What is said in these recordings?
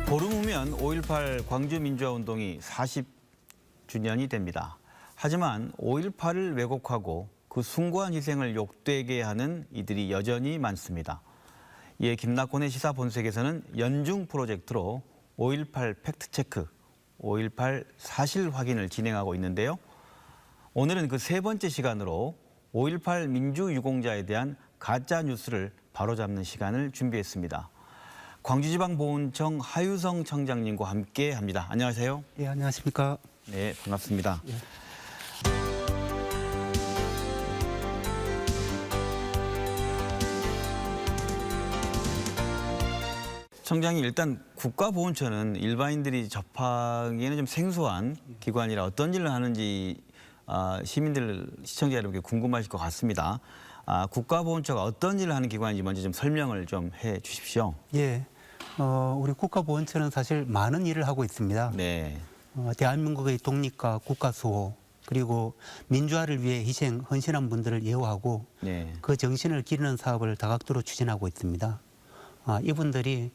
보름 후면 5.18 광주민주화운동이 40주년이 됩니다. 하지만 5.18을 왜곡하고 그 숭고한 희생을 욕되게 하는 이들이 여전히 많습니다. 이에 김낙곤의 시사본색에서는 연중 프로젝트로 5.18 팩트체크, 5.18 사실 확인을 진행하고 있는데요. 오늘은 그 세 번째 시간으로 5.18 민주유공자에 대한 가짜 뉴스를 바로잡는 시간을 준비했습니다. 광주지방보훈청 하유성 청장님과 함께 합니다. 안녕하세요. 예, 안녕하십니까. 네, 반갑습니다. 예. 청장님, 일단 국가보훈처는 일반인들이 접하기에는 좀 생소한 기관이라 어떤 일을 하는지 시민들, 시청자 여러분께 궁금하실 것 같습니다. 국가보훈처가 어떤 일을 하는 기관인지 먼저 좀 설명을 좀 해 주십시오. 예, 우리 국가보훈처는 사실 많은 일을 하고 있습니다. 네. 대한민국의 독립과 국가 수호, 그리고 민주화를 위해 희생, 헌신한 분들을 예우하고 네. 그 정신을 기리는 사업을 다각도로 추진하고 있습니다. 이분들이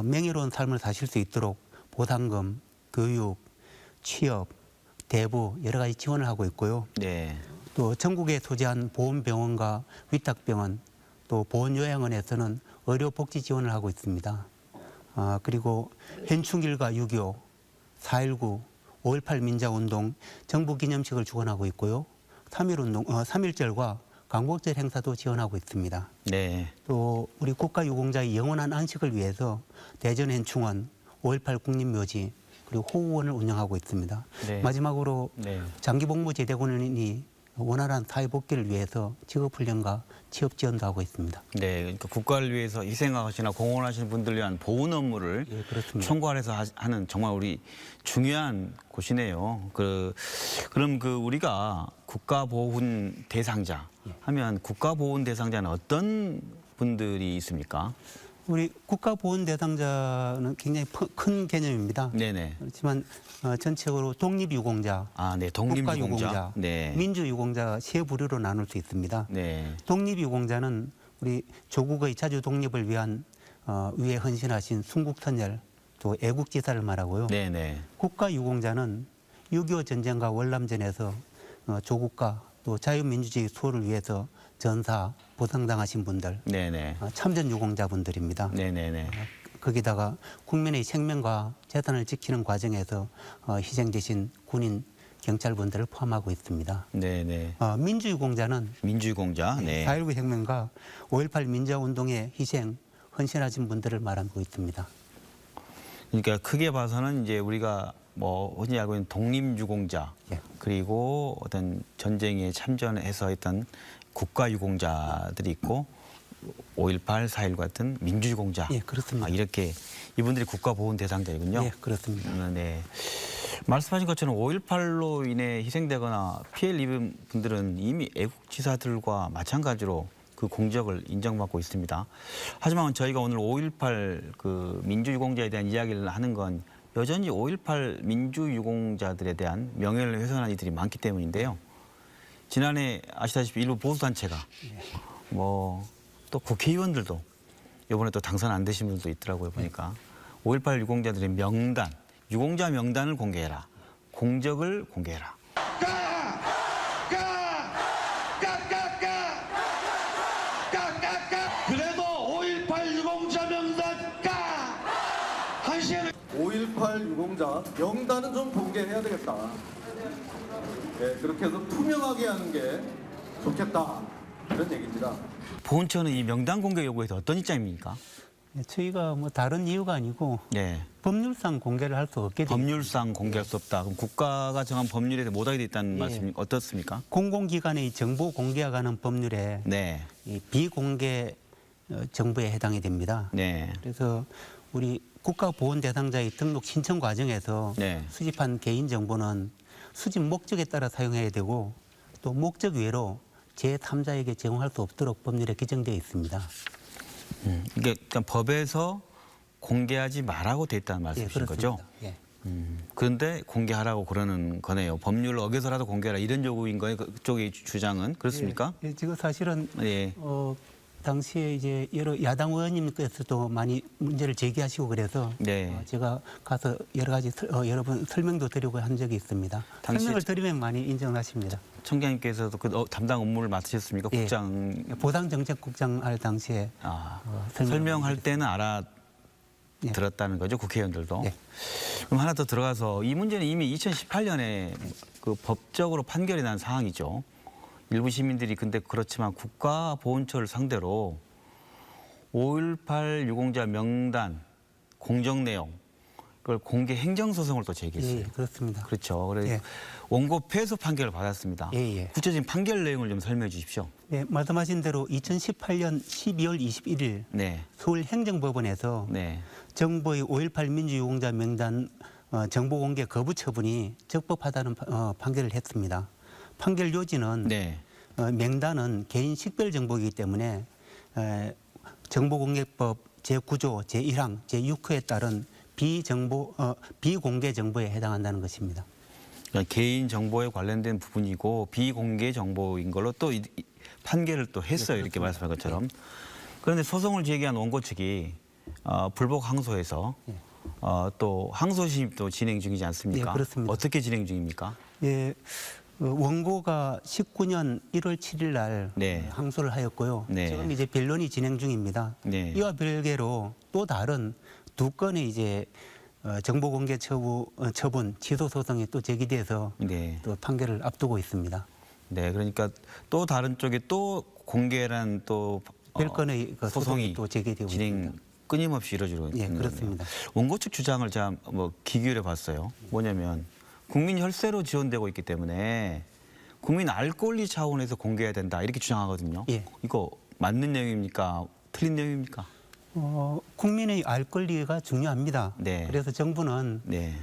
명예로운 삶을 사실 수 있도록 보상금, 교육, 취업, 대부 여러 가지 지원을 하고 있고요. 네. 또 전국에 소재한 보훈병원과 위탁병원, 또 보훈요양원에서는 의료복지 지원을 하고 있습니다. 그리고 현충일과 6.25, 4.19, 5.18 민주화운동 정부기념식을 주관하고 있고요. 3.1절과 광복절 행사도 지원하고 있습니다. 네. 또 우리 국가유공자의 영원한 안식을 위해서 대전현충원, 5.18 국립묘지, 그리고 호우원을 운영하고 있습니다. 네. 마지막으로 네. 장기복무제대군인이 원활한 사회복귀를 위해서 직업훈련과 취업 지원도 하고 있습니다. 네, 그러니까 국가를 위해서 희생하시나 공헌하시는 분들을 위한 보훈 업무를 예, 그렇습니다. 총괄해서 하는 정말 우리 중요한 곳이네요. 그럼 우리가 국가보훈 대상자 하면 국가보훈 대상자는 어떤 분들이 있습니까? 우리 국가보훈 대상자는 굉장히 큰 개념입니다. 네네. 그렇지만 전체적으로 독립유공자, 네, 독립유공자, 국가유공자, 네, 민주유공자 세 부류로 나눌 수 있습니다. 네, 독립유공자는 우리 조국의 자주 독립을 위해 헌신하신 순국선열, 또 애국지사를 말하고요. 네네. 국가유공자는 6.25 전쟁과 월남전에서 조국과 또 자유민주주의 수호를 위해서 전사, 보상당하신 분들, 네네. 참전 유공자분들입니다. 네네네. 거기다가 국민의 생명과 재산을 지키는 과정에서 희생되신 군인, 경찰분들을 포함하고 있습니다. 네네. 민주유공자는 민주유공자, 네. 4.19 혁명과 5.18 민주화운동의 희생, 헌신하신 분들을 말하고 있습니다. 그러니까 크게 봐서는 이제 우리가 흔히 알고 있는 독립유공자, 예. 그리고 어떤 전쟁에 참전해서 했던 국가유공자들이 있고 5.18, 4.19 같은 민주유공자. 예, 그렇습니다. 이렇게 이분들이 국가보훈 대상자이군요. 예, 그렇습니다. 네. 말씀하신 것처럼 5.18로 인해 희생되거나 피해를 입은 분들은 이미 애국지사들과 마찬가지로 그 공적을 인정받고 있습니다. 하지만 저희가 오늘 5.18 그 민주유공자에 대한 이야기를 하는 건 여전히 5.18 민주유공자들에 대한 명예를 훼손한 이들이 많기 때문인데요. 지난해 아시다시피 일부 보수단체가 또 국회의원들도 이번에 또 당선 안 되신 분들도 있더라고요. 보니까 5.18 유공자들의 명단, 유공자 명단을 공개해라. 공적을 공개해라. 그래도 5.18 유공자 명단 한 시에는 5.18 유공자 명단은 좀 공개해야 되겠다. 네, 그렇게 해서 투명하게 하는 게 좋겠다. 이런 얘기입니다. 보훈처는 이 명단 공개 요구에 대해 어떤 입장입니까? 저희가 다른 이유가 아니고 네. 법률상 공개를 할 수 없게 됩니다. 법률상 공개할 수 없다. 그럼 국가가 정한 법률에 대해 못하게 돼 있다는 말씀이 어떻습니까? 공공기관의 정보 공개와 관한 법률에 네. 이 비공개 정보에 해당이 됩니다. 네. 그래서 우리 국가보훈 대상자의 등록 신청 과정에서 네. 수집한 개인 정보는 수집 목적에 따라 사용해야 되고 또 목적 외로 제3자에게 제공할 수 없도록 법률에 규정되어 있습니다. 이게 그러니까 법에서 공개하지 말라고 돼 있다는 말씀이신 거죠? 예. 그런데 공개하라고 그러는 거네요. 법률을 어겨서라도 공개하라 이런 요구인 거예요. 그쪽의 주장은 그렇습니까? 예, 지금 사실은 예. 당시에 이제 여러 야당 의원님께서도 많이 문제를 제기하시고 그래서 네. 제가 가서 여러 가지 여러 번 설명도 드리고 한 적이 있습니다. 당시- 설명을 드리면 많이 인정하십니다. 청장님께서도 그 담당 업무를 맡으셨습니까? 예. 국장. 보상정책국장 할 당시에 설명할 때는 예. 들었다는 거죠, 국회의원들도. 예. 그럼 하나 더 들어가서 이 문제는 이미 2018년에 그 법적으로 판결이 난 사항이죠. 일부 시민들이 근데 그렇지만 국가보훈처를 상대로 5.18 유공자 명단 공정 내용 그걸 공개 행정소송을 또 제기했어요. 예, 그렇습니다. 그렇죠. 그래서 예. 원고 패소 판결을 받았습니다. 예, 예. 구체적인 판결 내용을 좀 설명해 주십시오. 네, 말씀하신 대로 2018년 12월 21일 네. 서울행정법원에서 네. 정부의 5.18 민주유공자 명단 정보 공개 거부 처분이 적법하다는 판결을 했습니다. 판결 요지는 네. 명단은 개인 식별 정보이기 때문에 정보공개법 제9조 제1항 제6호에 따른 비공개 정보에 해당한다는 것입니다. 그러니까 개인 정보에 관련된 부분이고 비공개 정보인 걸로 또 판결을 또 했어요. 네, 이렇게 말씀한 것처럼. 그런데 소송을 제기한 원고 측이 불복 항소해서 또 항소심도 진행 중이지 않습니까? 네, 그렇습니다. 어떻게 진행 중입니까? 예, 원고가 19년 1월 7일 날 네. 항소를 하였고요. 네. 지금 이제 변론이 진행 중입니다. 네. 이와 별개로 또 다른 두 건의 이제 정보공개 처분 취소 소송이 또 제기돼서 네. 또 판결을 앞두고 있습니다. 네. 그러니까 또 다른 쪽에 또 공개란 또 별건의 그 소송이 또 제기되고 진행 있습니다. 끊임없이 이루어지고 예, 있는 그렇습니다. 거네요. 원고 측 주장을 제가 귀 기울여 봤어요. 뭐냐면 국민 혈세로 지원되고 있기 때문에 국민 알 권리 차원에서 공개해야 된다 이렇게 주장하거든요. 예. 이거 맞는 내용입니까? 틀린 내용입니까? 국민의 알 권리가 중요합니다. 네. 그래서 정부는 네.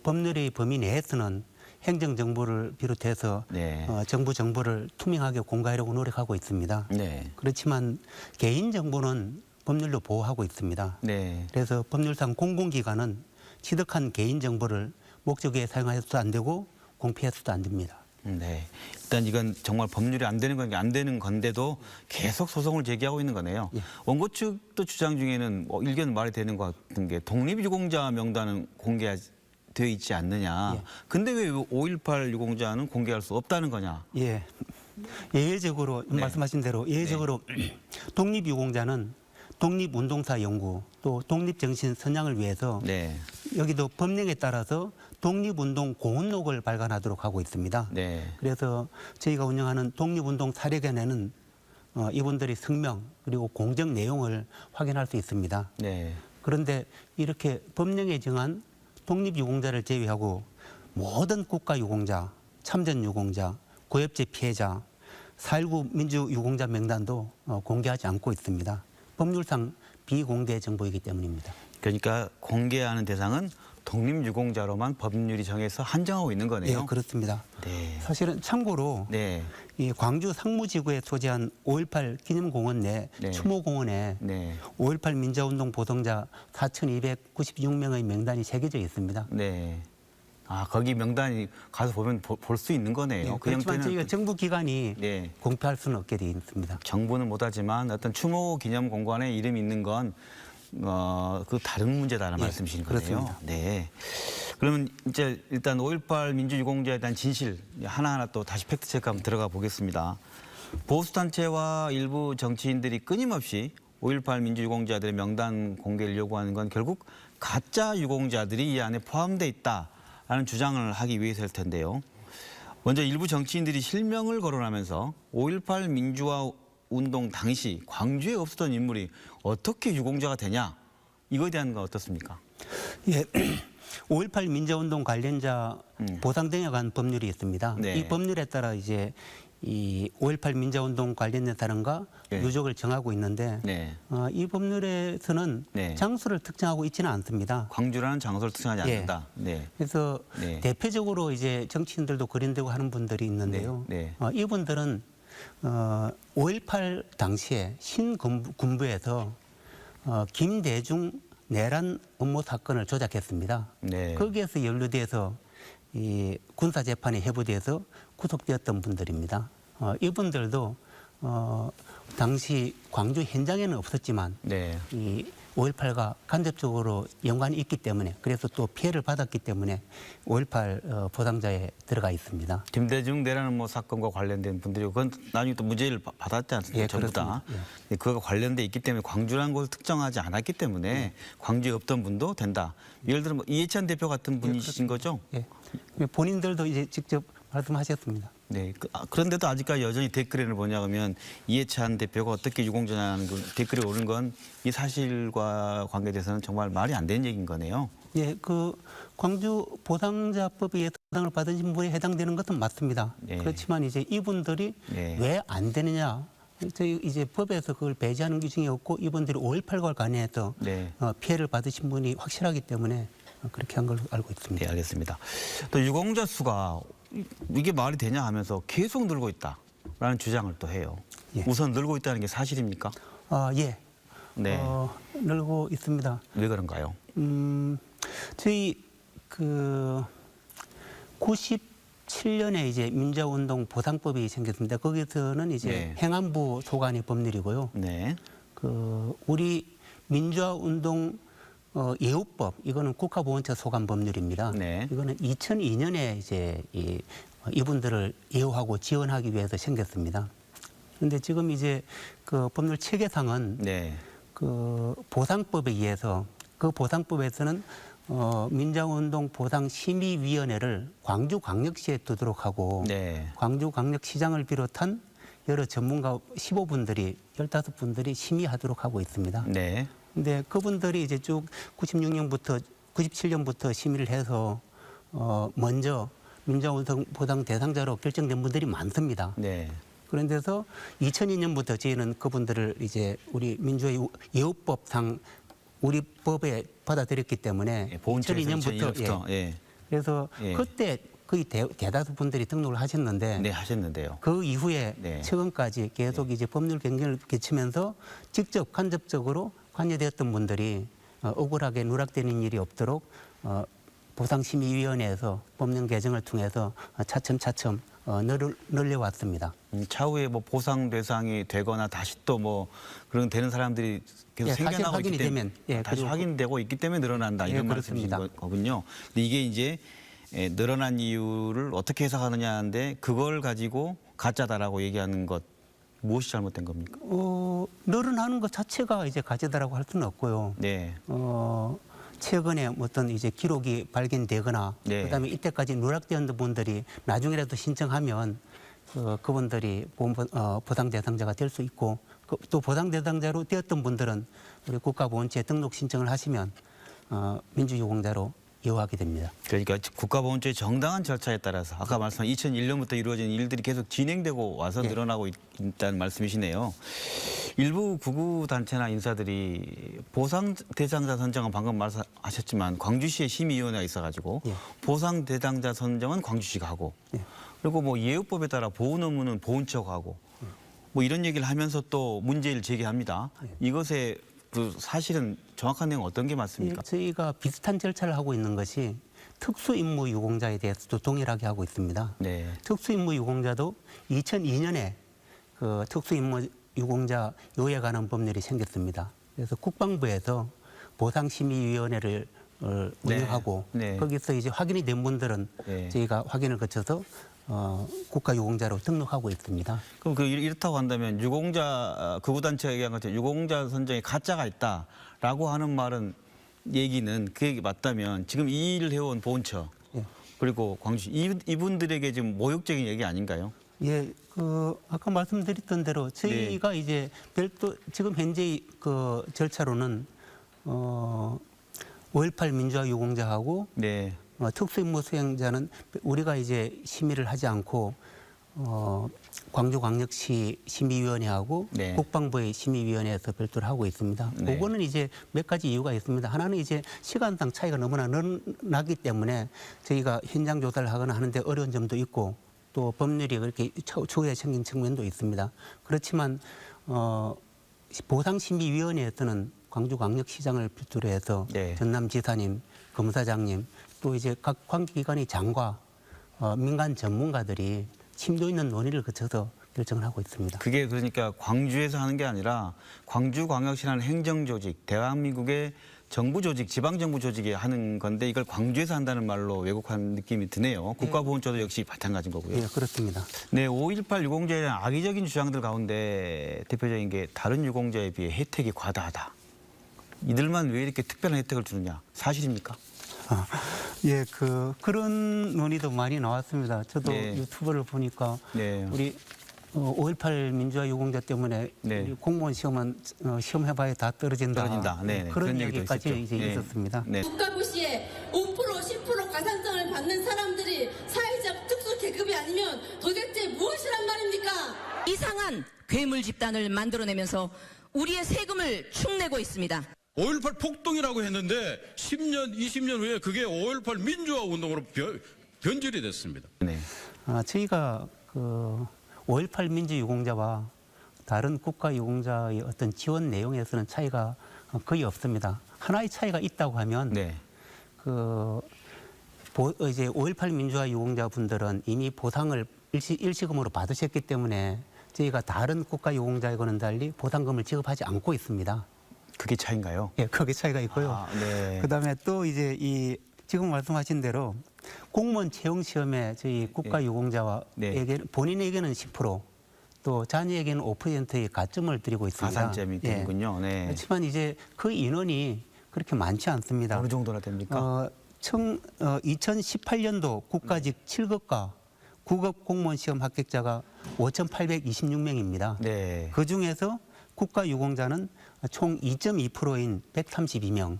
법률의 범위 내에서는 행정정보를 비롯해서 네. 정부 정보를 투명하게 공개하려고 노력하고 있습니다. 네. 그렇지만 개인정보는 법률로 보호하고 있습니다. 네. 그래서 법률상 공공기관은 취득한 개인정보를 목적에 사용해서도 안 되고 공표해서도 안 됩니다. 네. 일단 이건 정말 법률이 안 되는 건 안 되는 건데도 계속 소송을 제기하고 있는 거네요. 예. 원고 측도 주장 중에는 일견 말이 되는 것 같은 게 독립유공자 명단은 공개되어 있지 않느냐. 예. 근데 왜 5.18 유공자는 공개할 수 없다는 거냐. 예. 예외적으로 네. 말씀하신 대로 예외적으로 독립유공자는 독립운동사 연구 또 독립정신 선양을 위해서 네. 여기도 법령에 따라서 독립운동 고운록을 발간하도록 하고 있습니다. 네. 그래서 저희가 운영하는 독립운동 사례견에는 이분들이 성명 그리고 공적 내용을 확인할 수 있습니다. 네. 그런데 이렇게 법령에 정한 독립유공자를 제외하고 모든 국가유공자, 참전유공자, 고엽제 피해자, 4.19 민주유공자 명단도 공개하지 않고 있습니다. 법률상 비공개 정보이기 때문입니다. 그러니까 공개하는 대상은 독립유공자로만 법률이 정해서 한정하고 있는 거네요. 네, 그렇습니다. 네. 사실은 참고로 네. 이 광주 상무지구에 소재한 5.18 기념공원 내 네. 추모공원에 네. 5.18 민주운동 보동자 4,296명의 명단이 새겨져 있습니다. 네. 아, 거기 명단이 가서 보면 볼 수 있는 거네요. 네, 그 그렇지만 형태는 저희가 정부 기관이 네. 공표할 수는 없게 되어 있습니다. 정부는 못하지만 어떤 추모 기념 공간에 이름이 있는 건 그 다른 문제다라는 예, 말씀이신 거네요. 그렇습니다. 네. 그러면 이제 일단 5.18 민주유공자에 대한 진실 하나하나 또 다시 팩트 체크 한번 들어가 보겠습니다. 보수단체와 일부 정치인들이 끊임없이 5.18 민주유공자들의 명단 공개를 요구하는 건 결국 가짜 유공자들이 이 안에 포함돼 있다라는 주장을 하기 위해서일 텐데요. 먼저 일부 정치인들이 실명을 거론하면서 5.18 민주화 운동 당시 광주에 없었던 인물이 어떻게 유공자가 되냐 이거에 대한 건 어떻습니까? 예, 5.18 민주운동 관련자 보상 등에 관한 법률이 있습니다. 네. 이 법률에 따라 이제 이 5.18 민주운동 관련된 사람과 네. 유족을 정하고 있는데 네. 이 법률에서는 네. 장소를 특정하고 있지는 않습니다. 광주라는 장소를 특정하지 예. 않는다. 네. 그래서 네. 대표적으로 이제 정치인들도 거론되고 하는 분들이 있는데요. 네. 이분들은 5.18 당시에 신군부에서 김대중 내란 음모 사건을 조작했습니다. 네. 거기에서 연루돼서 이 군사 재판에 회부돼서 구속되었던 분들입니다. 이분들도 당시 광주 현장에는 없었지만 네. 이 5.18과 간접적으로 연관이 있기 때문에 그래서 또 피해를 받았기 때문에 5.18 보상자에 들어가 있습니다. 김대중 내라는 뭐 사건과 관련된 분들이 그건 나중에 또 무죄를 받았지 않습니까? 예, 전부 다. 그렇습니다. 그거가 관련돼 있기 때문에 광주라는 곳을 특정하지 않았기 때문에 광주에 없던 분도 된다. 예를 들어 뭐 이해찬 대표 같은 분이신 거죠? 예. 본인들도 이제 직접 말씀하셨습니다. 네. 그런데도 아직까지 여전히 댓글에는 뭐냐 하면 이해찬 대표가 어떻게 유공자냐는 댓글이 오른 건 이 사실과 관계돼서는 정말 말이 안 되는 얘기인 거네요. 예, 그 광주 보상자법에 의해 보상을 받으신 분에 해당되는 것은 맞습니다. 네. 그렇지만 이제 이분들이 네. 왜 안 되느냐? 저희 이제 법에서 그걸 배제하는 규정이 없고 이분들이 5.18과 관련해서 네. 피해를 받으신 분이 확실하기 때문에 그렇게 한 걸로 알고 있습니다. 네, 알겠습니다. 또 유공자 수가 이게 말이 되냐 하면서 계속 늘고 있다라는 주장을 또 해요. 예. 우선 늘고 있다는 게 사실입니까? 예. 네. 늘고 있습니다. 왜 그런가요? 저희 그 97년에 이제 민주화운동 보상법이 생겼습니다. 거기서는 이제 네. 행안부 소관의 법률이고요. 네. 그 우리 민주화운동 예우법 이거는 국가보훈처 소관 법률입니다. 네. 이거는 2002년에 이제 이분들을 예우하고 지원하기 위해서 생겼습니다. 그런데 지금 이제 그 법률 체계상은 네. 그 보상법에 의해서 그 보상법에서는 민주화운동 보상심의위원회를 광주광역시에 두도록 하고 네. 광주광역시장을 비롯한 여러 전문가 15분들이 15분들이 심의하도록 하고 있습니다. 네. 근데 그분들이 이제 쭉 96년부터 97년부터 심의를 해서 먼저 민주화운동 보상 대상자로 결정된 분들이 많습니다. 네. 그런 데서 2002년부터 저희는 그분들을 이제 우리 민주화 예우법상 우리 법에 받아들였기 때문에 예, 보훈처에서 2002년부터 예. 그래서 예. 그때 거의 대다수 분들이 등록을 하셨는데 네, 하셨는데요. 그 이후에 네. 최근까지 계속 이제 법률 변경을 거치면서 직접 간접적으로 관여되었던 분들이 억울하게 누락되는 일이 없도록 보상심의위원회에서 법령 개정을 통해서 차츰차츰 늘려왔습니다. 차후에 뭐 보상 대상이 되거나 다시 또 뭐 그런 되는 사람들이 계속 예, 다시 생겨나고 확인이 있기 때문에 되면, 다시 그리고 확인되고 있기 때문에 늘어난다 이런 예, 말씀이신 그렇습니다. 거군요. 근데 이게 이제 늘어난 이유를 어떻게 해석하느냐 하는데 그걸 가지고 가짜다라고 얘기하는 것 무엇이 잘못된 겁니까? 늘어나는 것 자체가 이제 가짜다라고 할 수는 없고요. 네. 최근에 어떤 이제 기록이 발견되거나 네. 그다음에 이때까지 누락되었던 분들이 나중에라도 신청하면 그분들이 보상 대상자가 될 수 있고 또 보상 대상자로 되었던 분들은 우리 국가보훈처에 등록 신청을 하시면 민주유공자로 예우하게 됩니다. 그러니까 국가보훈처의 정당한 절차에 따라서 아까 말씀한 2001년부터 이루어진 일들이 계속 진행되고 와서 예. 늘어나고 있다는 말씀이시네요. 일부 구구단체나 인사들이 보상 대상자 선정은 방금 말씀하셨지만 광주시에 심의위원회가 있어가지고 예. 보상 대상자 선정은 광주시가 하고 예. 그리고 뭐 예우법에 따라 보훈 업무는 보훈처가 하고 뭐 이런 얘기를 하면서 또 문제를 제기합니다. 이것에 그 사실은 정확한 내용 어떤 게 맞습니까? 예, 저희가 비슷한 절차를 하고 있는 것이 특수임무 유공자에 대해서도 동일하게 하고 있습니다. 네. 특수임무 유공자도 2002년에 그 특수임무 유공자 요에 관한 법률이 생겼습니다. 그래서 국방부에서 보상심의위원회를 운영하고 네. 거기서 이제 확인이 된 분들은 네. 저희가 확인을 거쳐서 국가유공자로 등록하고 있습니다. 그럼 이렇다고 한다면 유공자 극우단체가 얘기한 것처럼 유공자 선정에 가짜가 있다라고 하는 말은 얘기는 그 얘기 맞다면 지금 이 일을 해온 보훈처 예. 그리고 광주시 이분들에게 지금 모욕적인 얘기 아닌가요? 예, 아까 말씀드렸던 대로 저희가 네. 이제 별도 지금 현재 그 절차로는 5.18 민주화 유공자하고 네. 특수임무 수행자는 우리가 이제 심의를 하지 않고 광주광역시 심의위원회하고 네. 국방부의 심의위원회에서 별도로 하고 있습니다. 네. 그거는 이제 몇 가지 이유가 있습니다. 하나는 이제 시간상 차이가 너무나 나기 때문에 저희가 현장 조사를 하거나 하는데 어려운 점도 있고 또 법률이 그렇게 초기에 생긴 측면도 있습니다. 그렇지만 보상심의위원회에서는 광주광역시장을 필두로 해서 네. 전남지사님, 검사장님 또 이제 각 관계기관의 장과 민간 전문가들이 심도 있는 논의를 거쳐서 결정을 하고 있습니다. 그게 그러니까 광주에서 하는 게 아니라 광주광역시라는 행정조직, 대한민국의 정부 조직, 지방정부 조직이 하는 건데 이걸 광주에서 한다는 말로 왜곡한 느낌이 드네요. 국가보훈처도 역시 마찬가지인 거고요. 예, 그렇습니다. 네, 5.18 유공자에 대한 악의적인 주장들 가운데 대표적인 게 다른 유공자에 비해 혜택이 과다하다. 이들만 왜 이렇게 특별한 혜택을 주느냐? 사실입니까? 예, 그런 논의도 많이 나왔습니다. 저도 네. 유튜브를 보니까 네. 우리 5.18 민주화 유공자 때문에 네. 우리 공무원 시험은 시험해봐야 다 떨어진다. 떨어진다. 네, 네. 그런 그런 얘기도 얘기까지 있었죠. 이제 네. 있었습니다. 네. 국가고시에 5% 10% 가산점을 받는 사람들이 사회적 특수 계급이 아니면 도대체 무엇이란 말입니까? 이상한 괴물 집단을 만들어내면서 우리의 세금을 축내고 있습니다. 5.18 폭동이라고 했는데 10년, 20년 후에 그게 5.18 민주화 운동으로 변질이 됐습니다. 네. 저희가 5.18 민주유공자와 다른 국가유공자의 어떤 지원 내용에서는 차이가 거의 없습니다. 하나의 차이가 있다고 하면 네. 이제 5.18 민주화 유공자분들은 이미 보상을 일시금으로 받으셨기 때문에 저희가 다른 국가유공자하고는 달리 보상금을 지급하지 않고 있습니다. 그게 차이인가요? 예, 거기 차이가 있고요. 아, 네. 그다음에 또 이제 지금 말씀하신 대로 공무원 채용 시험에 저희 국가유공자와 네. 본인에게는 10%, 또 자녀에게는 5%의 가점을 드리고 있습니다. 가산점이 되는군요. 네. 그렇지만 이제 그 인원이 그렇게 많지 않습니다. 어느 정도나 됩니까? 2018년도 국가직 7급과 9급 공무원 시험 합격자가 5,826명입니다. 네. 그 중에서 국가유공자는 총 2.2%인 132명.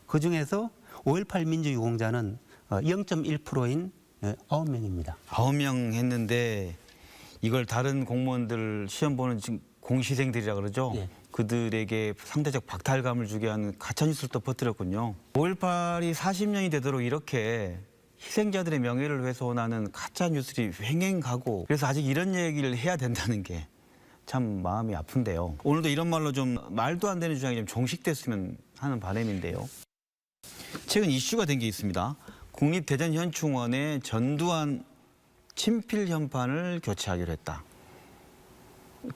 그 중에서 5.18 민주유공자는 0.1%인 9명입니다. 9명 했는데 이걸 다른 공무원들 시험 보는 지금 공시생들이라 그러죠. 예. 그들에게 상대적 박탈감을 주게 하는 가짜뉴스를 또 퍼뜨렸군요. 5.18이 40년이 되도록 이렇게 희생자들의 명예를 훼손하는 가짜뉴스들이 횡행하고 그래서 아직 이런 얘기를 해야 된다는 게 참 마음이 아픈데요. 오늘도 이런 말로 좀 말도 안 되는 주장이 좀 종식됐으면 하는 바람인데요. 최근 이슈가 된 게 있습니다. 국립대전현충원의 전두환 친필 현판을 교체하기로 했다.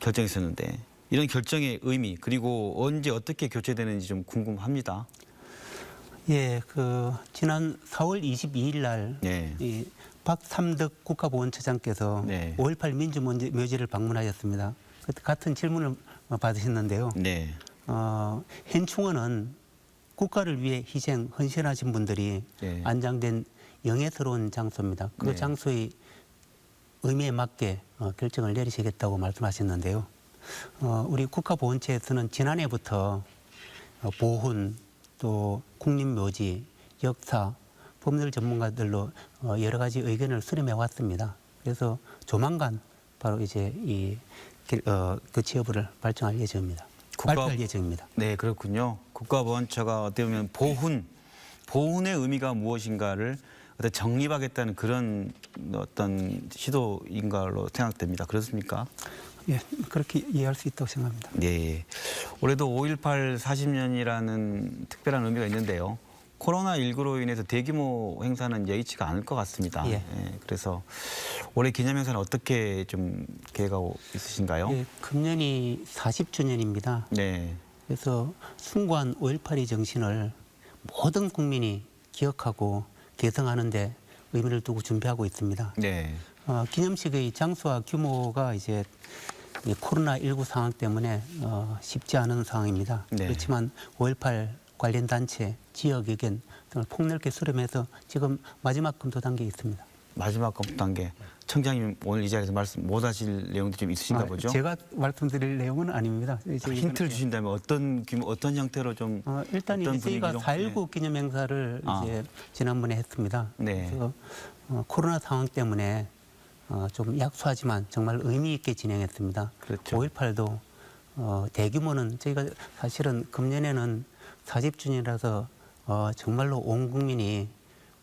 결정했었는데 이런 결정의 의미 그리고 언제 어떻게 교체되는지 좀 궁금합니다. 예, 지난 4월 22일 날 네. 이 박삼덕 국가보훈처장께서 네. 5.18 민주묘지를 방문하셨습니다. 그때 같은 질문을 받으셨는데요. 네. 현충원은 국가를 위해 희생, 헌신하신 분들이 네. 안장된 영예스러운 장소입니다. 그 네. 장소의 의미에 맞게 결정을 내리시겠다고 말씀하셨는데요. 우리 국가보훈처에서는 지난해부터 보훈, 또 국립묘지, 역사, 법률 전문가들로 여러 가지 의견을 수렴해 왔습니다. 그래서 조만간 바로 이제 그 취업을 발표할 예정입니다. 발표할 예정입니다. 네, 그렇군요. 국가보훈처가 어떻게 보면 보훈의 의미가 무엇인가를 어떤 정립하겠다는 그런 어떤 시도인 걸로 생각됩니다. 그렇습니까? 예, 그렇게 이해할 수 있다고 생각합니다. 네. 올해도 5.18 40년이라는 특별한 의미가 있는데요. 코로나19로 인해서 대규모 행사는 예의치가 않을 것 같습니다. 예. 그래서 올해 기념행사는 어떻게 좀 계획하고 있으신가요? 예, 금년이 40주년입니다. 네. 그래서 숭고한 5.18의 정신을 모든 국민이 기억하고 계승하는 데 의미를 두고 준비하고 있습니다. 네. 기념식의 장소와 규모가 이제 코로나19 상황 때문에 쉽지 않은 상황입니다. 네. 그렇지만 5.18 관련 단체, 지역 의견 등을 폭넓게 수렴해서 지금 마지막 검토 단계에 있습니다. 마지막 검토 단계. 청장님 오늘 이 자리에서 말씀 못 하실 내용도 좀 있으신가 보죠? 제가 말씀드릴 내용은 아닙니다. 힌트를 주신다면 어떤 규모, 어떤 형태로 좀 일단 어떤 이제 저희가 분위기로? 4.19 기념 행사를 아. 이제 지난번에 했습니다. 네. 그래서 코로나 상황 때문에 좀 약소하지만 정말 의미 있게 진행했습니다. 그렇죠. 5.18도 대규모는 저희가 사실은 금년에는 40주년이라서 정말로 온 국민이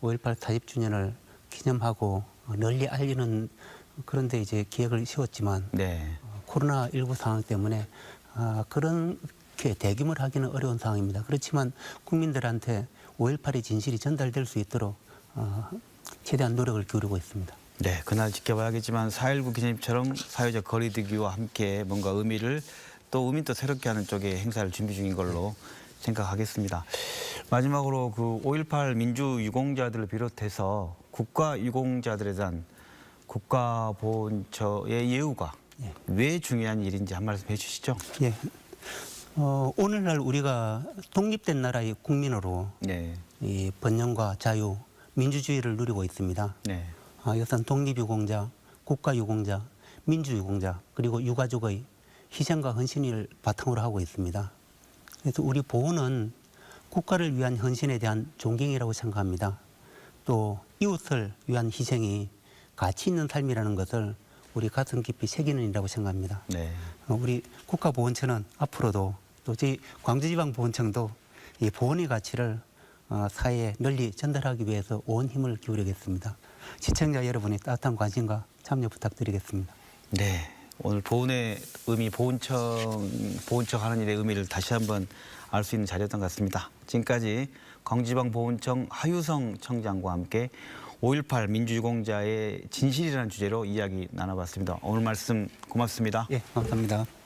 5.18 40주년을 기념하고 널리 알리는 그런데 이제 기획을 세웠지만 네. 코로나19 상황 때문에 그렇게 대규모를 하기는 어려운 상황입니다. 그렇지만 국민들한테 5.18의 진실이 전달될 수 있도록 최대한 노력을 기울이고 있습니다. 네, 그날 지켜봐야겠지만 4.19 기념일처럼 사회적 거리두기와 함께 뭔가 의미를 또 새롭게 하는 쪽에 행사를 준비 중인 걸로 생각하겠습니다. 마지막으로 그 5.18 민주유공자들을 비롯해서 국가유공자들에 대한 국가보훈처의 예우가 왜 중요한 일인지 한 말씀 해주시죠. 예. 오늘날 우리가 독립된 나라의 국민으로 네, 이 번영과 자유, 민주주의를 누리고 있습니다. 네, 이것은 독립유공자, 국가유공자, 민주유공자 그리고 유가족의 희생과 헌신을 바탕으로 하고 있습니다. 그래서 우리 보훈은 국가를 위한 헌신에 대한 존경이라고 생각합니다. 또 이웃을 위한 희생이 가치 있는 삶이라는 것을 우리 가슴 깊이 새기는 일이라고 생각합니다. 네. 우리 국가보훈처는 앞으로도 또 저희 광주지방보훈청도 이 보훈의 가치를 사회에 널리 전달하기 위해서 온 힘을 기울이겠습니다. 시청자 여러분의 따뜻한 관심과 참여 부탁드리겠습니다. 네, 오늘 보훈의 의미, 보훈청 하는 일의 의미를 다시 한번 알 수 있는 자리였던 것 같습니다. 지금까지 광주지방보훈청 하유성 청장과 함께 5.18 민주유공자의 진실이라는 주제로 이야기 나눠봤습니다. 오늘 말씀 고맙습니다. 예, 감사합니다.